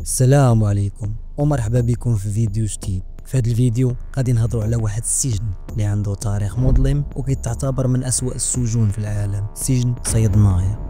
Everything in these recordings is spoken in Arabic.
السلام عليكم ومرحبا بكم في فيديو جديد. في هذا الفيديو غادي نهضروا على واحد السجن اللي عنده تاريخ مظلم وكيتعتبر من أسوأ السجون في العالم، سجن صيدنايا،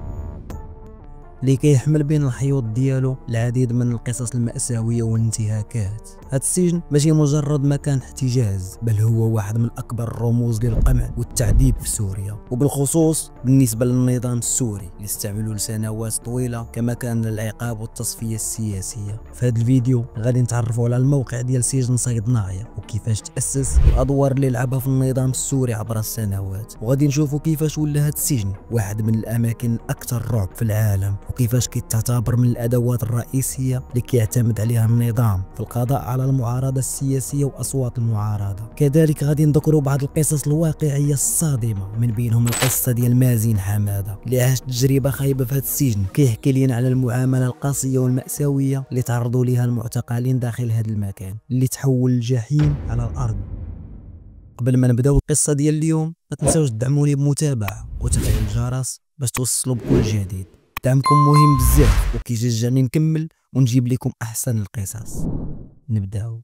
اللي كيحمل بين الحيوط ديالو العديد من القصص المأساوية والانتهاكات. هذا السجن ماشي مجرد مكان احتجاز، بل هو واحد من أكبر الرموز للقمع والتعذيب في سوريا، وبالخصوص بالنسبة للنظام السوري اللي استعملوا لسنوات طويلة كمكان للعقاب والتصفية السياسية. في هذا الفيديو غادي نتعرفوا على الموقع ديال سجن صيدنايا وكيفاش تأسس والأدوار اللي لعبها في النظام السوري عبر السنوات، وغادي نشوفوا كيفاش ولا هذا السجن واحد من الأماكن الأكثر رعب في العالم، وكيفاش كيتعتبر من الادوات الرئيسيه اللي كيعتمد عليها النظام في القضاء على المعارضه السياسيه واصوات المعارضه. كذلك غادي نذكروا بعض القصص الواقعيه الصادمه، من بينهم القصه ديال مازن حماده اللي عاش تجربه خايبه في هذا السجن، كيحكي لنا على المعامله القاسيه والمأساويه اللي تعرضوا لها المعتقلين داخل هذا المكان اللي تحول الجحيم على الارض. قبل ما نبداو القصه ديال اليوم ما تنساوش تدعموني بمتابعه وتفعيل الجرس باش توصلوا بكل جديد. دعمكم مهم بزاف وكيشجعني نكمل ونجيب لكم احسن القصص. نبداو.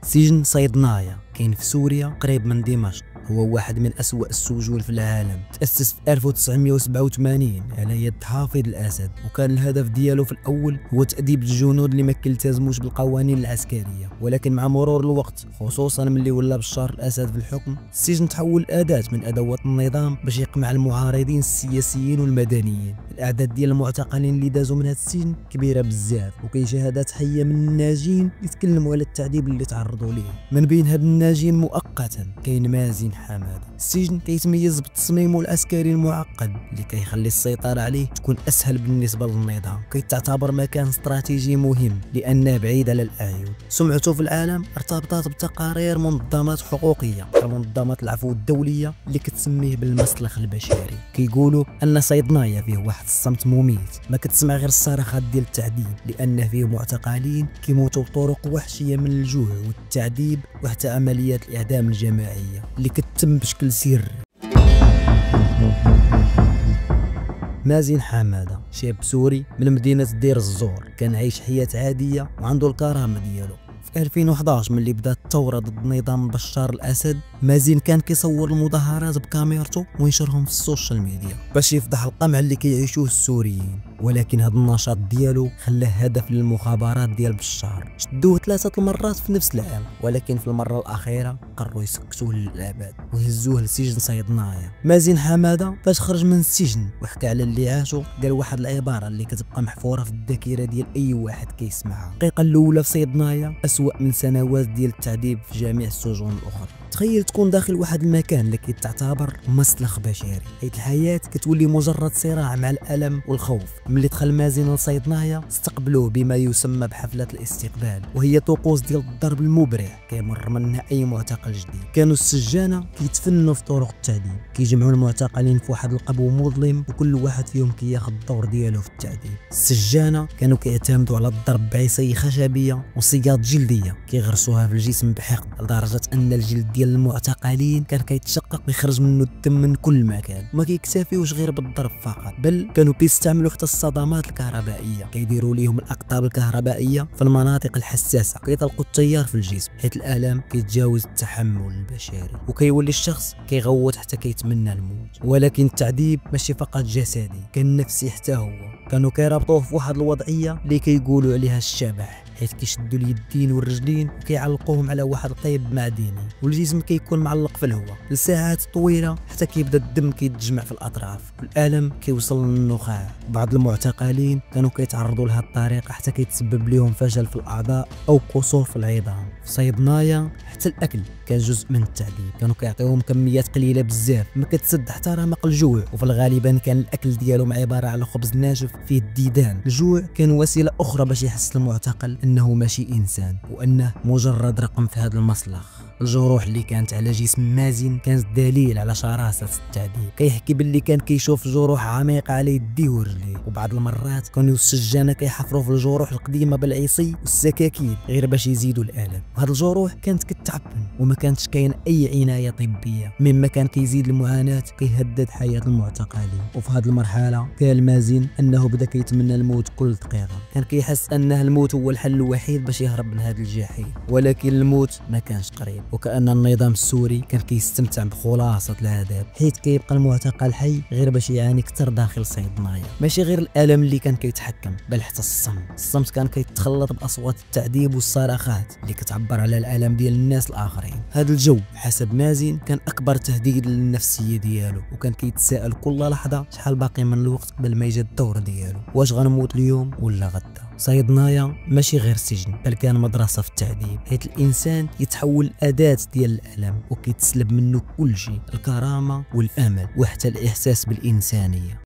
سجن صيدنايا كاين في سوريا قريب من دمشق، هو واحد من أسوأ السجون في العالم. تأسس في 1987 على يد حافظ الأسد، وكان الهدف ديالو في الأول هو تأديب الجنود اللي ما كيلتزموش بالقوانين العسكرية، ولكن مع مرور الوقت خصوصا ملي ولا بشار الأسد في الحكم، السجن تحول أداة من أدوات النظام باش يقمع المعارضين السياسيين والمدنيين. الأعداد ديال المعتقلين اللي دازوا من هذا السجن كبيرة بزاف، وكاين شهادات حية من الناجين يتكلموا على التعذيب اللي تعرضوا ليه. من بين هاد الناجين مؤقتا كاين مازن حماده. السجن كيتميز بالتصميم العسكري المعقد اللي كيخلي السيطرة عليه تكون أسهل بالنسبة للنظام، كيتعتبر مكان استراتيجي مهم لأنه بعيد على الأعين. سمعته في العالم ارتبطت بتقارير منظمات حقوقية كمنظمة العفو الدولية اللي كتسميه بالمسلخ البشري. كيقولوا أن صيدنايا فيه واحد الصمت مميت، ما كتسمع غير الصرخات ديال التعذيب، لأنه فيه معتقلين كيموتوا بطرق وحشية من الجوع والتعذيب وحتى عمليات الإعدام الجماعية اللي كتتم بشكل سري. مازن حماده شاب سوري من مدينة دير الزور، كان عايش حياة عادية وعنده الكرامة ديالو. في 2011 ملي بدات الثورة ضد نظام بشار الأسد، مازن كان كيصور المظاهرات بكاميرته وينشرهم في السوشيال ميديا باش يفضح القمع اللي كيعيشوه السوريين، ولكن هذا النشاط ديالو خلاه هدف للمخابرات ديال بشار. شدوه 3 المرات في نفس العام، ولكن في المرة الأخيرة قرروا يسكتوه للأبد ويهزوه لسجن صيدنايا. مازن حماده فاش خرج من السجن وحكى على اللي عاشو، قال واحد العبارة اللي كتبقى محفورة في الذاكرة ديال أي واحد كيسمعها: الدقيقة الأولى في صيدنايا أسوأ من سنوات ديال التعذيب في جميع السجون الأخرى. تخيل تكون داخل واحد المكان اللي كيتعتبر مسلخ بشري، حيت الحياة كتولي مجرد صراع مع الألم والخوف. ملي دخل مازن لصيدنايا استقبلوه بما يسمى بحفلة الاستقبال، وهي طقوس ديال الضرب المبرح كيمر منها أي معتقل جديد. كانوا السجانة كيتفنوا في طرق التعذيب، كيجمعوا المعتقلين في واحد القبو مظلم وكل واحد فيهم كياخذ الدور ديالو في التعذيب. السجانة كانوا كيعتمدوا على الضرب بعصي خشبية وصياد جلدية كيغرسوها في الجسم بحقد، لدرجة أن الجلد ديال المعتقلين كان كيتشقق ويخرج منه الدم من كل مكان. ما كيكتفيوش غير بالضرب فقط، بل كانوا كيستعملوا حتى الصدمات الكهربائيه، كيديروا ليهم الاقطاب الكهربائيه في المناطق الحساسه، كيطلقوا التيار في الجسم حيث الالم كيتجاوز التحمل البشري، وكيولي الشخص كيغوت حتى كيتمنى الموت. ولكن التعذيب ماشي فقط جسدي، كان نفسي حتى هو. كانوا كيربطوه في واحد الوضعيه اللي كيقولوا عليها الشبح، حيث كيشدوا اليدين والرجلين وكيعلقوهم على واحد القيب معدني، والجسم كيكون معلق في الهواء لساعات طويله حتى كيبدا الدم كيتجمع في الاطراف والالم كيوصل للنخاع. بعض المعتقلين كانوا كيتعرضوا لهذه الطريقه حتى كيتسبب لهم فشل في الاعضاء او قصور في العظام. في صيدنايا حتى الاكل كان جزء من التعذيب، كانوا كيعطيوهم كميات قليله بزاف ما كتسد حتى رمق الجوع، وفي الغالب كان الاكل ديالهم عباره على خبز ناشف فيه الديدان. الجوع كان وسيله اخرى باش يحس المعتقل انه ماشي انسان وانه مجرد رقم في هذا المسلخ. الجروح اللي كانت على جسم مازن كانت دليل على شراسة التعذيب. كيحكي باللي كان كيشوف جروح عميقة على يديه ورجليه، وبعض المرات كانوا السجانة كيحفروا في الجروح القديمة بالعصي والسكاكين غير باش يزيدوا الألم. وهاد الجروح كانت كتعفن وما كانتش كاين أي عناية طبية، مما كان كيزيد المعاناة وكيهدد حياة المعتقلين. وفي هاد المرحلة قال مازن أنه بدا كيتمنى الموت كل دقيقة، كان كيحس أنه الموت هو الحل الوحيد باش يهرب من هاد الجحيم، ولكن الموت ما كانش قريب. وكأن النظام السوري كان كيستمتع بخلاصة العذاب، حيث كيبقى المعتقل حي غير باش يعاني كتر داخل صيدنايا. ماشي غير الألم اللي كان كيتحكم، بل حتى الصمت كان كيتخلط بأصوات التعذيب والصراخات اللي كتعبر على الألم ديال الناس الآخرين. هذا الجو حسب مازن كان أكبر تهديد للنفسية ديالو، وكان كيتساءل كل لحظة شحال باقي من الوقت قبل ما يجي الدور ديالو، واش غنموت اليوم ولا غدا. صيدنايا ماشي غير سجن، بل كان مدرسة في التعذيب، حيث الإنسان يتحول أداة ديال الألم وكيتسلب منه كل شيء، الكرامة والأمل وحتى الإحساس بالإنسانية.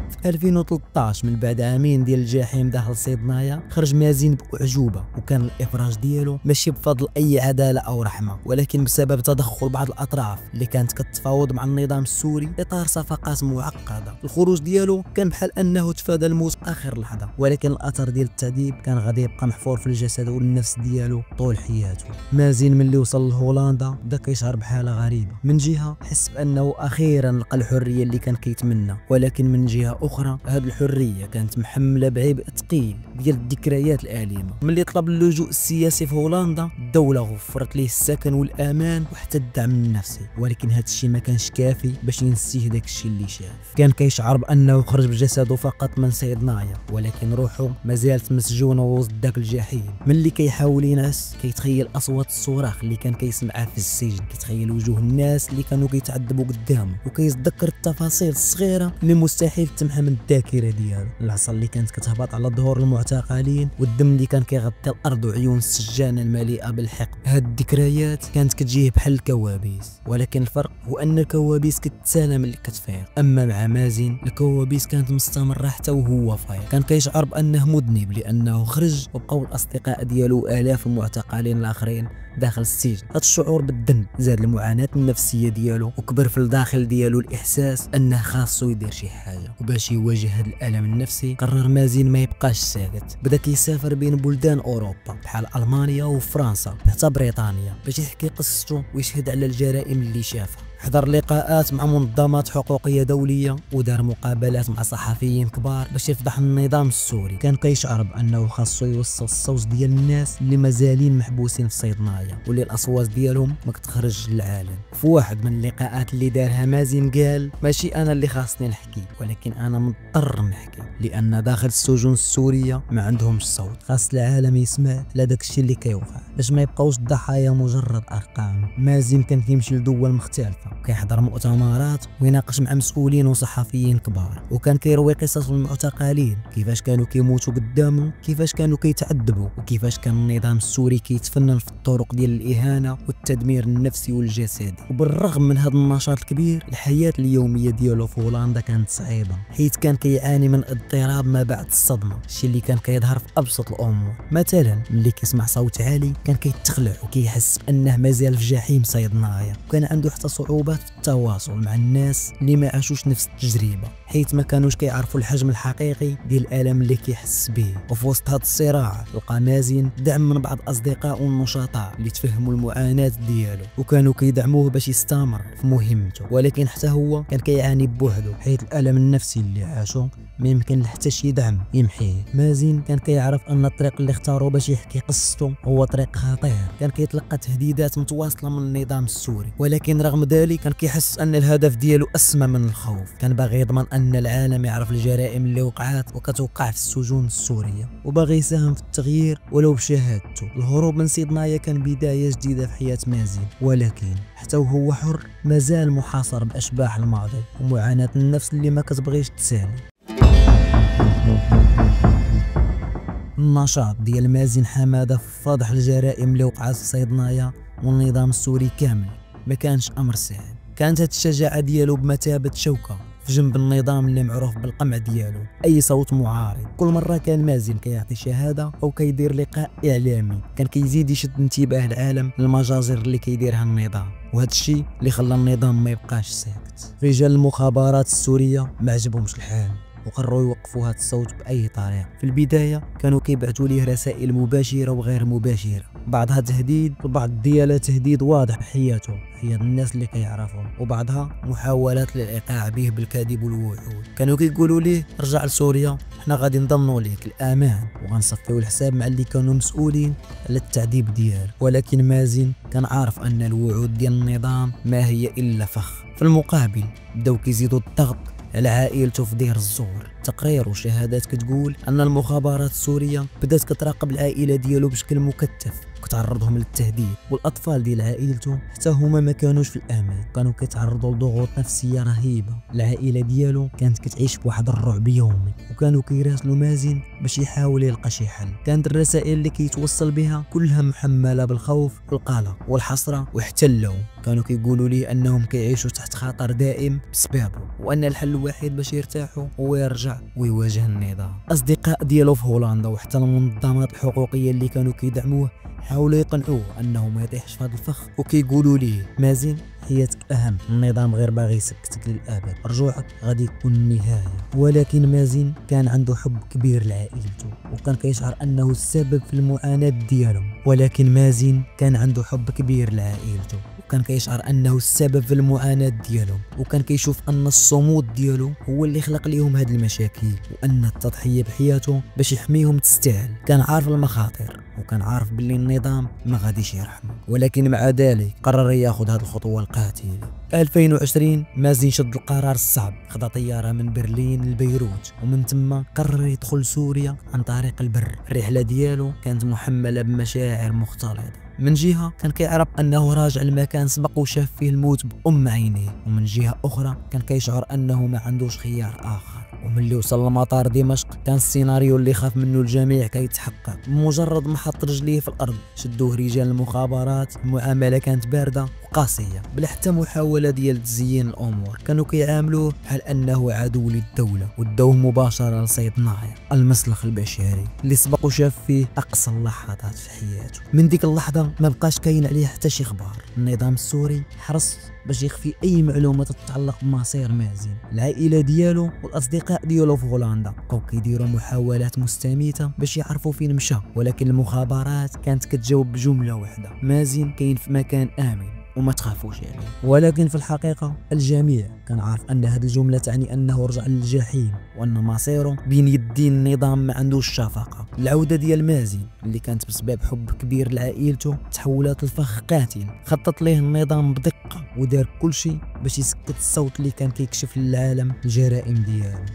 في 2013 من بعد عامين ديال الجحيم داخل صيدنايا خرج مازن بأعجوبة، وكان الإفراج ديالو ماشي بفضل أي عدالة أو رحمة، ولكن بسبب تدخل بعض الأطراف اللي كانت كتفاوض مع النظام السوري إطار صفقات معقدة. الخروج ديالو كان بحال أنه تفادى الموت آخر لحظة، ولكن الأثر ديال التعذيب كان غادي يبقى محفور في الجسد والنفس ديالو طول حياته. مازن ملي وصل لهولندا بدا كيشعر بحالة غريبة، من جهة حس بأنه أخيرا لقى الحرية اللي كان كيتمنى، ولكن من جهة أخرى هاد الحرية كانت محملة بعبء ثقيل ديال الذكريات الأليمة. ملي طلب اللجوء السياسي في هولندا الدولة وفرت ليه السكن والأمان وحتى الدعم النفسي، ولكن هاد الشيء ما كانش كافي باش ينسيه داك الشيء اللي شاف. كان كيشعر بأنه خرج بجسده فقط من صيدنايا، ولكن روحه مازالت مسجونة وسط داك الجحيم. ملي كيحاول ينعس كيتخيل أصوات الصراخ اللي كان كيسمعها في السجن، كيتخيل وجوه الناس اللي كانوا كيتعذبوا قدامه، وكيتذكر التفاصيل الصغيرة اللي مستحيل تمحى من الذاكرة ديالو، العصا اللي كانت كتهبط على ظهور المعتقلين والدم اللي كان كيغطي الأرض وعيون السجانة المليئة بالحقد. هاد الذكريات كانت كتجيه بحال الكوابيس، ولكن الفرق هو أن الكوابيس كتسالى ملي كتفيق، أما مع مازن الكوابيس كانت مستمرة حتى وهو فايق. كان كيشعر بأنه مذنب لأنه خرج وبقاو الأصدقاء ديالو آلاف المعتقلين الآخرين داخل السجن. هاد الشعور بالذنب زاد المعاناة النفسية ديالو، وكبر في الداخل ديالو الإحساس أنه خاصو يدير شي حاجة. وباش يواجه هاد الألم النفسي قرر مازن ما يبقاش ساكت، بدا كيسافر بين بلدان أوروبا بحال ألمانيا وفرنسا حتى بريطانيا باش يحكي قصته ويشهد على الجرائم اللي شافها. حضر لقاءات مع منظمات حقوقية دولية ودار مقابلات مع صحفيين كبار باش يفضح النظام السوري. كان كيشعر بأنه خاصو يوصل الصوت ديال الناس اللي مازالين محبوسين في صيدنايا واللي الأصوات ديالهم ما كتخرج للعالم. في واحد من اللقاءات اللي دارها مازن قال: ماشي أنا اللي خاصني نحكي، ولكن أنا مضطر نحكي لأن داخل السجون السورية ما عندهمش صوت، خاص العالم يسمع لداك الشيء اللي كيوقع باش ما يبقاوش الضحايا مجرد أرقام. مازن كان كيمشي لدول مختلفة وكيحضر مؤتمرات ويناقش مع مسؤولين وصحفيين كبار، وكان كيروي قصص المعتقلين، كيفاش كانوا كيموتوا قدامه، كيفاش كانوا كيتعذبوا، وكيفاش كان النظام السوري كيتفنن في الطرق ديال الإهانة والتدمير النفسي والجسدي. وبالرغم من هذا النشاط الكبير الحياة اليومية ديالو في هولندا كانت صعيبة، حيث كان كيعاني من اضطراب ما بعد الصدمة، الشيء اللي كان كيظهر في أبسط الأمور. مثلا ملي كيسمع صوت عالي كان كيتخلع وكيحس بأنه مازال في جحيم صيدنايا، وكان عنده حتى صعوبات في التواصل مع الناس اللي ما عاشوش نفس التجربة، حيث ما كانوش كيعرفوا الحجم الحقيقي ديال الألم اللي كيحس به. وفي وسط هذا الصراع لقى مازن دعم من بعض أصدقاء والنشطاء اللي تفهموا المعاناة ديالو وكانوا كيدعموه باش يستمر في مهمته، ولكن حتى هو كان كيعاني بوحده، حيث الألم النفسي اللي عاشه ما يمكن حتى شي دعم يمحيه. مازن كان كيعرف أن الطريق اللي اختاروا باش يحكي قصته هو طريق خطير، كان كيتلقى تهديدات متواصلة من النظام السوري، ولكن رغم ذلك كان كيحس أن الهدف ديالو أسمى من الخوف. كان باغي يضمن أن العالم يعرف الجرائم اللي وقعات وكتوقع في السجون السورية، وباغي يساهم في التغيير ولو بشهادته. الهروب من صيدنايا كان بداية جديدة في حياة مازن، ولكن حتى وهو حر مازال محاصر بأشباح الماضي ومعاناة النفس اللي ما كتبغيش تسالي. النشاط ديال مازن حمادة في فضح الجرائم اللي وقعت في صيدنايا والنظام السوري كامل ما كانش امر سهل. كانت هاد الشجاعه ديالو بمثابه شوكه في في جنب النظام اللي معروف بالقمع ديالو اي صوت معارض. كل مره كان مازن كيعطي شهاده او كيدير لقاء اعلامي كان كيزيد يشد انتباه العالم للمجازر اللي كيديرها النظام، وهذا الشيء اللي خلى النظام ما يبقاش ساكت. رجال المخابرات السوريه ما عجبهمش الحال وقرروا يوقفوا هذا الصوت باي طريقه. في البدايه كانوا كيبعثوا ليه رسائل مباشره وغير مباشره، بعضها تهديد وبعض ديالها تهديد واضح حياته حياة الناس اللي كيعرفهم، وبعضها محاولات للايقاع به بالكذب والوعود. كانوا كيقولوا ليه رجع لسوريا، حنا غادي نضمنوا ليك الامان وغنصفيو الحساب مع اللي كانوا مسؤولين على التعذيب ديالك. ولكن مازن كان عارف ان الوعود ديال النظام ما هي الا فخ. في المقابل بداو كيزيدوا الضغط على عائلته في دير الزور. تقرير وشهادات كتقول ان المخابرات السوريه بدات كتراقب العائله ديالو بشكل مكثف وكتعرضهم للتهديد، والاطفال ديال عائلته حتى هما ما كانوش في الامان، كانوا كيتعرضوا لضغوط نفسيه رهيبه. العائله ديالو كانت كتعيش بواحد الرعب يومي وكانوا كيراسلوا مازن باش يحاول يلقى شي حل. كانت الرسائل اللي كيتوصل بها كلها محمله بالخوف والقلق والحسره وحتى اللوم. كانوا كيقولوا ليه انهم كيعيشوا تحت خطر دائم بسببه، وان الحل الوحيد باش يرتاحوا هو يرجع ويواجه النظام. اصدقاء ديالو في هولندا وحتى المنظمات الحقوقيه اللي كانوا كيدعموه حاولوا يقنعوه انه ما يطيحش في هذا الفخ، وكيقولوا ليه مازن حياتك اهم، النظام غير باغي يسكتك للابد، رجوعك غادي يكون النهايه. ولكن مازن كان عنده حب كبير لعائلته وكان كيشعر انه السبب في المعاناه ديالهم. ولكن مازن كان عنده حب كبير لعائلته وكان كيشعر انه السبب في المعاناه ديالهم، وكان كيشوف ان الصمود ديالو هو اللي خلق ليهم هاد المشاكل، وان التضحيه بحياته باش يحميهم تستاهل. كان عارف المخاطر وكان عارف باللي النظام ما غاديش يرحمه، ولكن مع ذلك قرر ياخذ هذه الخطوه القاتله. 2020 مازن شد القرار الصعب، خدا طياره من برلين لبيروت ومن ثم قرر يدخل سوريا عن طريق البر. الرحله ديالو كانت محمله بمشاعر مختلطه، من جهه كان كيعرف انه راجع لمكان سبق وشاف فيه الموت بأم عينيه، ومن جهه اخرى كان كيشعر انه ما عندوش خيار اخر. وملي وصل لمطار دمشق كان السيناريو اللي خاف منه الجميع كيتحقق. بمجرد ما حط رجليه في الارض شدوه رجال المخابرات، المعامله كانت بارده وقاسيه بلا حتى محاوله ديال تزيين الامور. كانوا كيعاملوه بحال انه عدو للدوله ودوه مباشره لصيدنايا، المسلخ البشري اللي سبق وشاف فيه اقصى اللحظات في حياته. من ديك اللحظه ما بقاش كاين عليه حتى شي اخبار. النظام السوري حرص باش يخفي اي معلومه تتعلق بمصير مازن. العائله ديالو والاصدقاء ديالو في هولندا بقاو كيديروا محاولات مستميته باش يعرفوا فين مشى، ولكن المخابرات كانت كتجاوب بجمله واحده: مازن كاين في مكان امن وما تخافوش عليه. ولكن في الحقيقه الجميع كان عارف ان هذه الجمله تعني انه رجع للجحيم وان مصيره بين يدي النظام ما عندوش شفقه. العوده ديال مازن اللي كانت بسبب حب كبير لعائلته تحولت لفخ قاتل خطط ليه النظام بدقه ودار كل شيء باش يسكت الصوت اللي كان كيكشف للعالم الجرائم ديالو.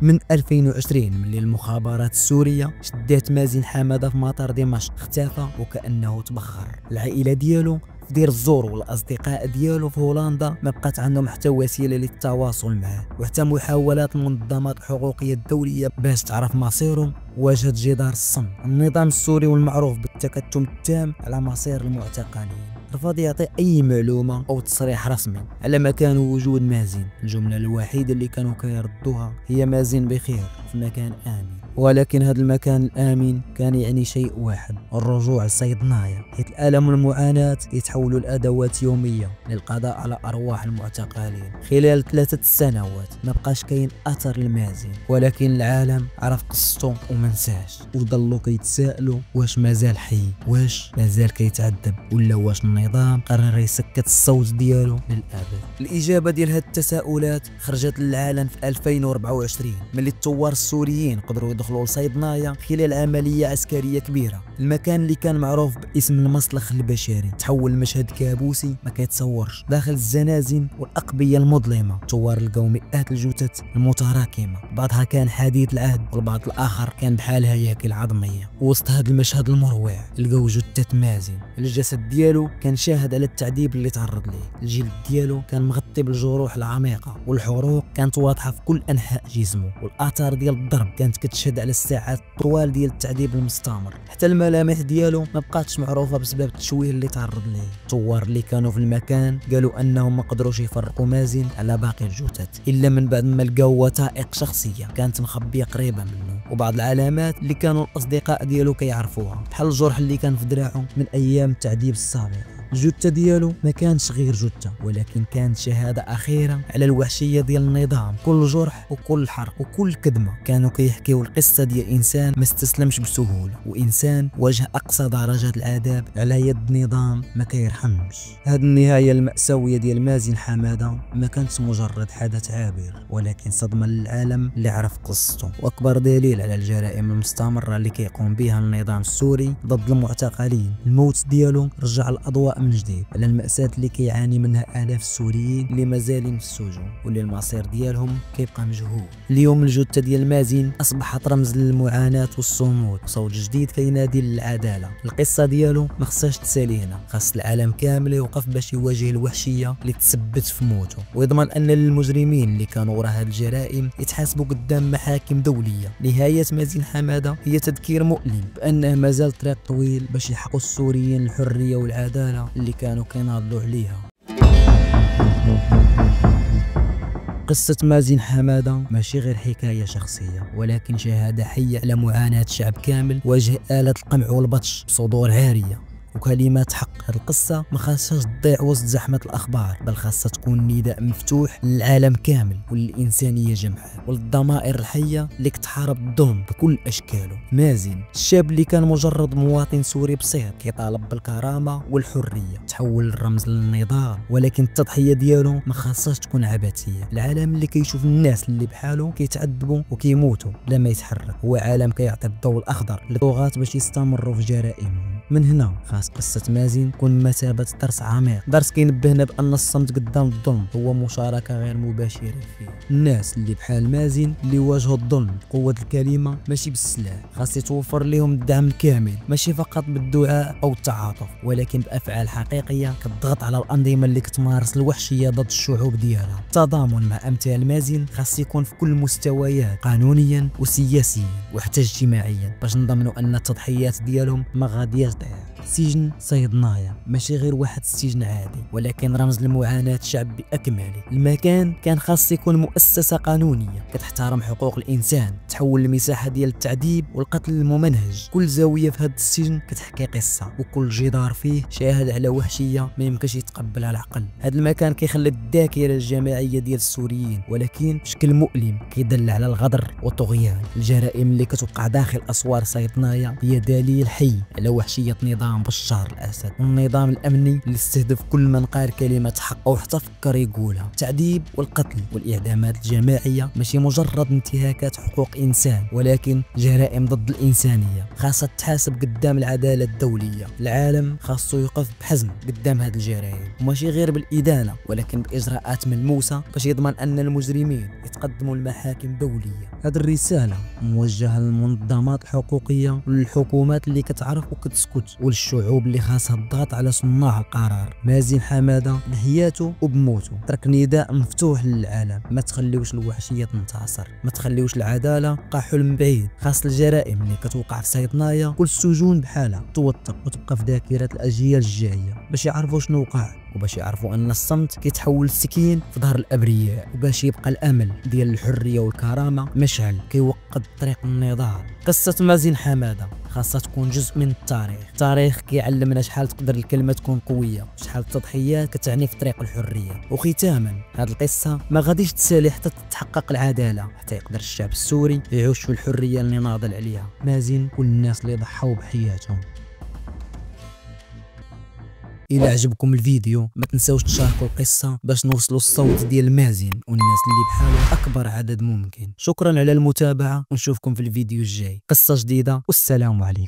من 2020 ملي المخابرات السوريه شدات مازن حماده في مطار دمشق اختفى وكانه تبخر. العائله ديالو في دير الزور والاصدقاء ديالو في هولندا ما بقات عندهم حتى وسيله للتواصل معه، وحتى محاولات المنظمات الحقوقيه الدوليه باش تعرف مصيره واجهت جدار الصمت. النظام السوري والمعروف بالتكتم التام على مصير المعتقلين رفض يعطي اي معلومه او تصريح رسمي على مكان وجود مازن. الجمله الوحيده اللي كانوا كيردوها هي مازن بخير في مكان امن. ولكن هذا المكان الامن كان يعني شيء واحد: الرجوع لصيدنايا، حيث الالم والمعاناه يتحولوا لادوات يوميه للقضاء على ارواح المعتقلين. خلال 3 سنوات ما بقاش كاين اثر لمازن، ولكن العالم عرف قصته وما نساش، وظلوا كيتسائلوا واش مازال حي، واش مازال كيتعذب، ولا واش النظام قرر يسكت الصوت ديالو للابد. الاجابه ديال هاد التساؤلات خرجت للعالم في 2024 ملي الثوار السوريين قدروا يدخلوا لصيدنايا خلال عمليه عسكريه كبيره. المكان اللي كان معروف باسم المسلخ البشري تحول لمشهد كابوسي ما كيتصورش. داخل الزنازين والاقبيه المظلمه الثوار لقاو مئات الجثث المتراكمه، بعضها كان حديث العهد والبعض الاخر كان بحال هياكل عظميه. وسط هذا المشهد المروع لقاو جثه مازن، الجسد ديالو كان شاهد على التعذيب اللي تعرض ليه، الجلد ديالو كان مغطي بالجروح العميقه والحروق كانت واضحه في كل انحاء جسمه، والاثار ديال الضرب كانت كتشهد كتشهد على الساعات طوال ديال التعذيب المستمر، حتى الملامح ديالو ما بقاتش معروفه بسبب التشويه اللي تعرض ليه. الثوار اللي كانوا في المكان قالوا انهم ما قدروش يفرقوا مازن على باقي الجثث الا من بعد ما لقاو وثائق شخصيه كانت مخبيه قريبه منه، وبعض العلامات اللي كانوا الاصدقاء ديالو كيعرفوها، بحال الجرح اللي كان في دراعه من ايام التعذيب السابقه. الجثه ديالو ما كانش غير جثه، ولكن كانت شهاده اخيره على الوحشيه ديال النظام. كل جرح وكل حرق وكل كدمه كانوا كيحكيو القصه ديال انسان ما استسلمش بسهوله، وانسان واجه اقصى درجات العذاب على يد نظام ما كيرحمش. هاد النهايه المأساويه ديال مازن حماده ما كانت مجرد حدث عابر، ولكن صدمه للعالم اللي عرف قصته، واكبر دليل على الجرائم المستمره اللي كيقوم بها النظام السوري ضد المعتقلين. الموت ديالو رجع الاضواء من جديد على المأساة اللي كيعاني منها آلاف السوريين اللي مازالين في السجون، واللي المصير ديالهم كيبقى مجهول. اليوم الجثة ديال مازن أصبحت رمز للمعاناة والصمود، وصوت جديد كينادي للعدالة. القصة ديالو ما خصهاش تسالي هنا، خاص العالم كامل يوقف باش يواجه الوحشية اللي تسبت في موته، ويضمن أن المجرمين اللي كانوا وراء هاد الجرائم يتحاسبوا قدام محاكم دولية. نهاية مازن حماده هي تذكير مؤلم بأنه مازال طريق طويل باش يحققوا السوريين الحرية والعدالة اللي كانوا كيناضلوا عليها. قصة مازن حماده ماشي غير حكاية شخصية، ولكن شهادة حية على معاناة شعب كامل واجه آلة القمع والبطش بصدور عارية وكلمات حق. هاد القصة ما خاصهاش تضيع وسط زحمة الأخبار، بل خاصها تكون نداء مفتوح للعالم كامل وللإنسانية جمعاء وللضمائر الحية اللي كتحارب الظلم بكل أشكاله. مازن الشاب اللي كان مجرد مواطن سوري بسيط كيطالب بالكرامة والحرية تحول الرمز للنضال، ولكن التضحية ديالو ما خاصهاش تكون عبثية. العالم اللي كيشوف الناس اللي بحاله كيتعذبوا وكيموتوا بلا ما يتحرك هو عالم كيعطي الضوء الأخضر للطغاة باش يستمروا في جرائمهم. من هنا خاص قصة مازن تكون مثابة درس عميق، درس كينبهنا بأن الصمت قدام الظلم هو مشاركة غير مباشرة فيه. الناس اللي بحال مازن اللي واجهوا الظلم بقوة الكلمة ماشي بالسلاح، خاص يتوفر لهم الدعم الكامل، ماشي فقط بالدعاء أو التعاطف، ولكن بأفعال حقيقية كتضغط على الأنظمة اللي كتمارس الوحشية ضد الشعوب ديالها. التضامن مع أمثال مازن خاص يكون في كل المستويات، قانونيا وسياسيا وحتى اجتماعيا، باش نضمنوا أن التضحيات ديالهم ما غادياش تضيع. سجن صيدنايا ماشي غير واحد السجن عادي، ولكن رمز لمعاناة الشعب بأكمله. المكان كان خاص يكون مؤسسة قانونية كتحترم حقوق الإنسان، تحول المساحة ديال التعذيب والقتل الممنهج. كل زاوية في هذا السجن كتحكي قصة، وكل جدار فيه شاهد على وحشية ما يمكنش يتقبلها العقل. هذا المكان كيخلد الذاكرة الجماعية ديال السوريين، ولكن بشكل مؤلم كيدل على الغدر والطغيان. الجرائم اللي كتوقع داخل أسوار صيدنايا هي دليل حي على وحشية نظام بشار الأسد، والنظام الأمني اللي استهدف كل من قال كلمة حق أو حتى فكر يقولها. التعذيب والقتل والإعدامات الجماعية ماشي مجرد انتهاكات حقوق إنسان، ولكن جرائم ضد الإنسانية خاصة تحاسب قدام العدالة الدولية. العالم خاصو يوقف بحزم قدام هذه الجرائم، وماشي غير بالإدانة ولكن بإجراءات ملموسة باش يضمن أن المجرمين يتقدموا لمحاكم دولية. هذه الرسالة موجهة للمنظمات الحقوقية وللحكومات اللي كتعرف وكتسكت، وللشعوب اللي خاصها الضغط على صناع القرار. مازن حماده بحياته وبموته ترك نداء مفتوح للعالم: ما تخليوش الوحشية تنتصر، ما تخليوش العدالة تبقى حلم بعيد. خاص الجرائم اللي كتوقع في صيدنايا كل السجون بحالها توثق وتبقى في ذاكرة الأجيال الجاية، باش يعرفوا شنو وقع، وباش يعرفوا أن الصمت كيتحول السكين في ظهر الأبرياء، وباش يبقى الأمل ديال الحرية والكرامة مشعل كيوقد طريق النضال. قصة مازن حماده خاصها تكون جزء من التاريخ كيعلمنا شحال تقدر الكلمة تكون قوية، شحال التضحيات كتعني في طريق الحرية. وختاما هذه القصة ما غاديش تسالي حتى تتحقق العدالة، حتى يقدر الشعب السوري يعيش في الحرية اللي ناضل عليها. مازن كل الناس اللي ضحوا بحياتهم. إلا عجبكم الفيديو ما تنساوش تشاركوا القصة باش نوصلوا الصوت ديال مازن والناس اللي بحاله أكبر عدد ممكن. شكرا على المتابعة، ونشوفكم في الفيديو الجاي قصة جديدة، والسلام عليكم.